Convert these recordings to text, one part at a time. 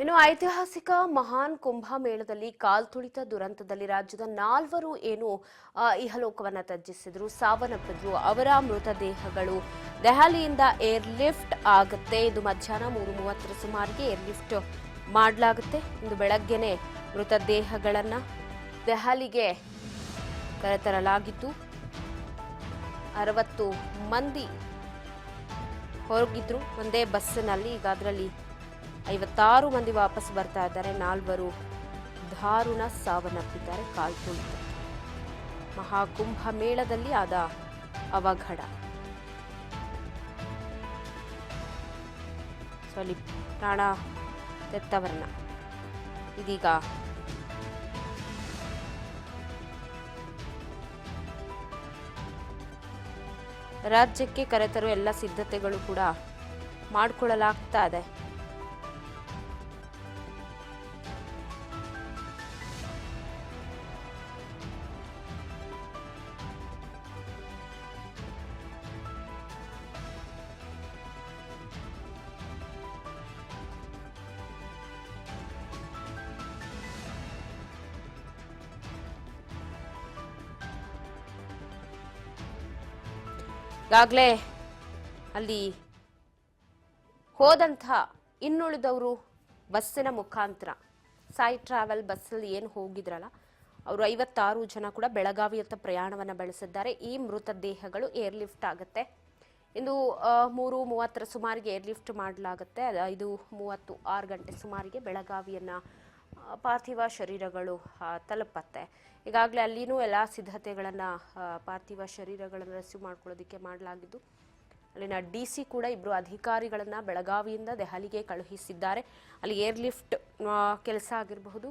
ಇನ್ನು ಐತಿಹಾಸಿಕ ಮಹಾನ್ ಕುಂಭಮೇಳದಲ್ಲಿ ಕಾಲ್ತುಳಿತ ದುರಂತದಲ್ಲಿ ರಾಜ್ಯದ 4 ಏನು ಇಹಲೋಕವನ್ನ ತ್ಯಜಿಸಿದ್ರು, ಸಾವನ್ನಪ್ಪಿದ್ರು. ಅವರ ಮೃತದೇಹಗಳು ದೆಹಲಿಯಿಂದ ಏರ್ ಲಿಫ್ಟ್ ಆಗುತ್ತೆ. ಇದು ಮಧ್ಯಾಹ್ನ 3:30 ಸುಮಾರಿಗೆ ಏರ್ ಲಿಫ್ಟ್ ಮಾಡಲಾಗುತ್ತೆ. ಇಂದು ಬೆಳಗ್ಗೆನೆ ಮೃತದೇಹಗಳನ್ನ ದೆಹಲಿಗೆ ಕರೆತರಲಾಗಿದ್ದು 60 ಮಂದಿ ಹೋಗಿದ್ರು ಒಂದೇ ಬಸ್ಸಿನಲ್ಲಿ. ಈಗ ಅದರಲ್ಲಿ 56 ಮಂದಿ ವಾಪಸ್ ಬರ್ತಾ ಇದ್ದಾರೆ. 4 ದಾರುಣ ಸಾವನ್ನಪ್ಪಿದ್ದಾರೆ ಕಾಲ್ತುಳಿತ ಮಹಾಕುಂಭ ಮೇಳದಲ್ಲಿ ಆದ ಅವಘಡ. ಅಲ್ಲಿ ಪ್ರಾಣ ತೆತ್ತವರನ್ನ ಇದೀಗ ರಾಜ್ಯಕ್ಕೆ ಕರೆತರುವ ಎಲ್ಲ ಸಿದ್ಧತೆಗಳು ಕೂಡ ಮಾಡಿಕೊಳ್ಳಲಾಗ್ತಾ ಇದೆ. ಈಗಾಗಲೇ ಅಲ್ಲಿ ಹೋದಂಥ ಇನ್ನುಳಿದವರು ಬಸ್ಸಿನ ಮುಖಾಂತರ ಸಾಯಿ ಟ್ರಾವೆಲ್ ಬಸ್ಸಲ್ಲಿ ಏನು ಹೋಗಿದ್ರಲ್ಲ ಅವರು 56 ಜನ ಕೂಡ ಬೆಳಗಾವಿಯತ್ತ ಪ್ರಯಾಣವನ್ನು ಬೆಳೆಸಿದ್ದಾರೆ. ಈ ಮೃತದೇಹಗಳು ಏರ್ ಲಿಫ್ಟ್ ಆಗುತ್ತೆ. ಇಂದು 3:30 ಸುಮಾರಿಗೆ ಏರ್ ಲಿಫ್ಟ್ ಮಾಡಲಾಗುತ್ತೆ. 5:36 ಗಂಟೆ ಸುಮಾರಿಗೆ ಬೆಳಗಾವಿಯನ್ನ ಪಾರ್ಥಿವ ಶರೀರಗಳು ತಲುಪತ್ತೆ. ಈಗಾಗಲೇ ಅಲ್ಲಿನೂ ಎಲ್ಲ ಸಿದ್ಧತೆಗಳನ್ನು ಪಾರ್ಥಿವ ಶರೀರಗಳನ್ನು ರಿಸೀವ್ ಮಾಡ್ಕೊಳ್ಳೋದಕ್ಕೆ ಮಾಡಲಾಗಿದ್ದು, ಅಲ್ಲಿನ DC ಕೂಡ 2 ಅಧಿಕಾರಿಗಳನ್ನು ಬೆಳಗಾವಿಯಿಂದ ದೆಹಲಿಗೆ ಕಳುಹಿಸಿದ್ದಾರೆ. ಅಲ್ಲಿ ಏರ್ ಲಿಫ್ಟ್ ಕೆಲಸ ಆಗಿರಬಹುದು,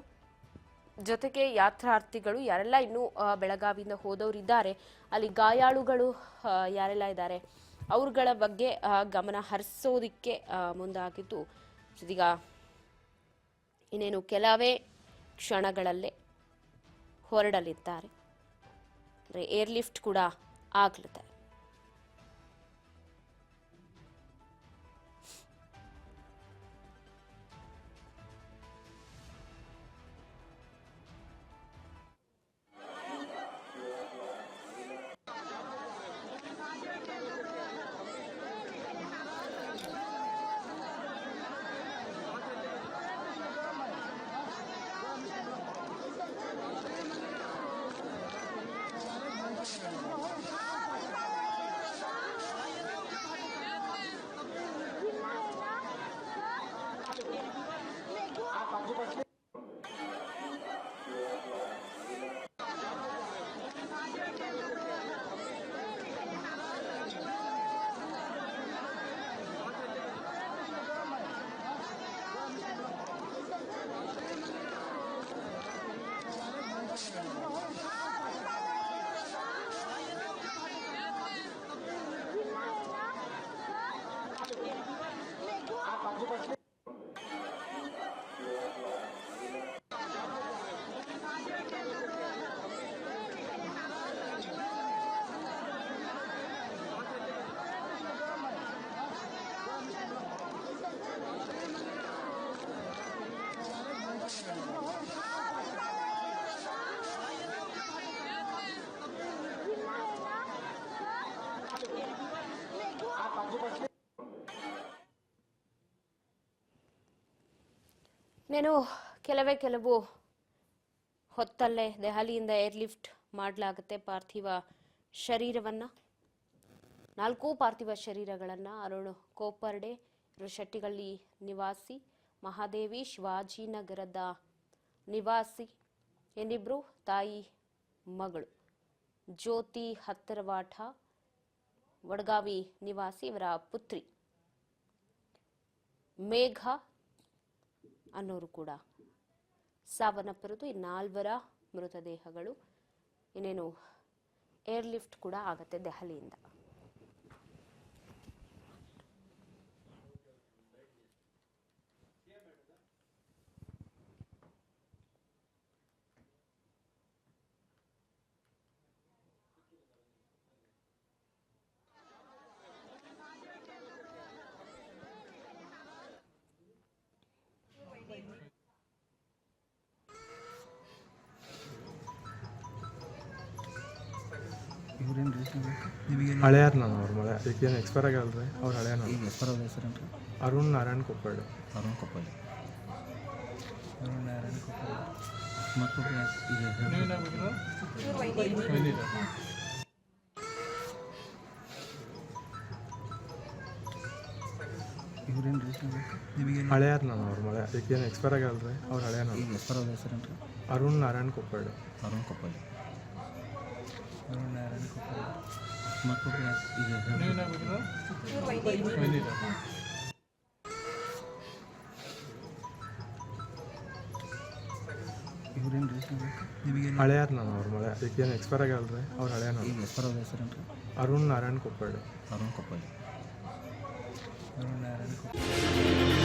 ಜೊತೆಗೆ ಯಾತ್ರಾರ್ಥಿಗಳು ಯಾರೆಲ್ಲ ಇನ್ನೂ ಬೆಳಗಾವಿಯಿಂದ ಹೋದವರಿದ್ದಾರೆ, ಅಲ್ಲಿ ಗಾಯಾಳುಗಳು ಯಾರೆಲ್ಲ ಇದ್ದಾರೆ ಅವ್ರಗಳ ಬಗ್ಗೆ ಗಮನ ಹರಿಸೋದಕ್ಕೆ ಮುಂದಾಗಿದ್ದು, ಇದೀಗ ಇನ್ನೇನು ಕೆಲವೇ ಕ್ಷಣಗಳಲ್ಲೇ ಹೊರಡಲಿದ್ದಾರೆ. ಏರ್ ಲಿಫ್ಟ್ ಕೂಡ ಆಗಲಿದೆ. నేను ಕೆಲವು ಹೊತ್ತಲ್ಲೇ ದೆಹಲಿಯಿಂದ ಏರ್ ಲಿಫ್ಟ್ ಮಾಡಲಾಗುತ್ತೆ ಪಾರ್ಥಿವ ಶರೀರವನ್ನ. 4 ಪಾರ್ಥಿವ ಶರೀರಗಳನ್ನ ಅರುಣ್ ಕೋಪರ್ಡೆ, ಶೆಟ್ಟಿಗಳ್ಳಿ ನಿವಾಸಿ, ಮಹಾದೇವಿ ಶಿವಾಜಿನಗರದ ನಿವಾಸಿ, ಇನ್ನಿಬ್ರು ತಾಯಿ ಮಗಳು, ಜ್ಯೋತಿ ಹತ್ತರವಾಠ ವಡಗಾವಿ ನಿವಾಸಿ, ಇವರ ಪುತ್ರಿ ಮೇಘ ಅನ್ನೋರು ಕೂಡ ಸಾವನ್ನಪ್ಪಿರುವುದು. ಈ 4 ಮೃತದೇಹಗಳು ಇನ್ನೇನು ಏರ್ ಲಿಫ್ಟ್ ಕೂಡ ಆಗತ್ತೆ ದೆಹಲಿಯಿಂದ. ಇವ್ರೇನು ರೀ ನಿಮಗೆ ಹಳೆಯಾರು ನಾನು ಅವ್ರ ಮಳೆ ಅದಕ್ಕೇನು ಎಕ್ಸ್ಪೈರ್ ಆಗಲ್ರಿ ಅವ್ರು ಹಳೆಯ ಈಗ ಎಷ್ಟರ ಹೆಸರೇನು ರೀ ಅರುಣ್ ನಾರಾಯಣ್ ಕೊಪ್ಪಳ್ಳಿ. ಅರುಣ್ ಕೊಪ್ಪಳ್ಳಿ. ಅರುಣ್ ನಾರಾಯಣ ಕೊಪ್ಪಳ್ಳಿ ಮತ್ತು ಈಗ ಇವ್ರೇನು ರೀ ನಿಮಗೆ ಹಳೆಯಾರು ನಾನು ಅವ್ರ ಮಳೆ ಅದಕ್ಕೇನು ಎಕ್ಸ್ಪೈರ್ ಆಗಲ್ರಿ ಅವ್ರು ಹಳೆಯ ಈಗ ಎಷ್ಟರ ಹೆಸರೇನು ರೀ ಅರುಣ್ ನಾರಾಯಣ್ ಕೊಪ್ಪಳ್ಳಿ. ಅರುಣ್ ಕೊಪ್ಪಳ್ಳಿ. ಅರುಣ್ ನಾರಾಯಣ ಕೊಪ್ಪಳ್ಳಿ ಮತ್ತು ಈಗ ಇವ್ರೇನು ರೀ ನಿಮಗೆ ಹಳೆಯಾರು ನಾನು ಅವ್ರ ಮಳೆ ಅದಕ್ಕೇನು ಎಕ್ಸ್ಪೈರ್ ಆಗಲ್ರಿ ಅವ್ರು ಹಳೆಯ ಈಗ ಎಷ್ಟರ ಹೆಸರೇನು ರೀ ಅರುಣ್ ನಾರಾಯಣ್ ಕೊಪ್ಪಳ್ಳಿ. ಅರುಣ್ ಕೊಪ್ಪಳ್ಳಿ. ಅರುಣ್ ನಾರಾಯಣ ಕೊಪ್ಪಳ್ಳಿ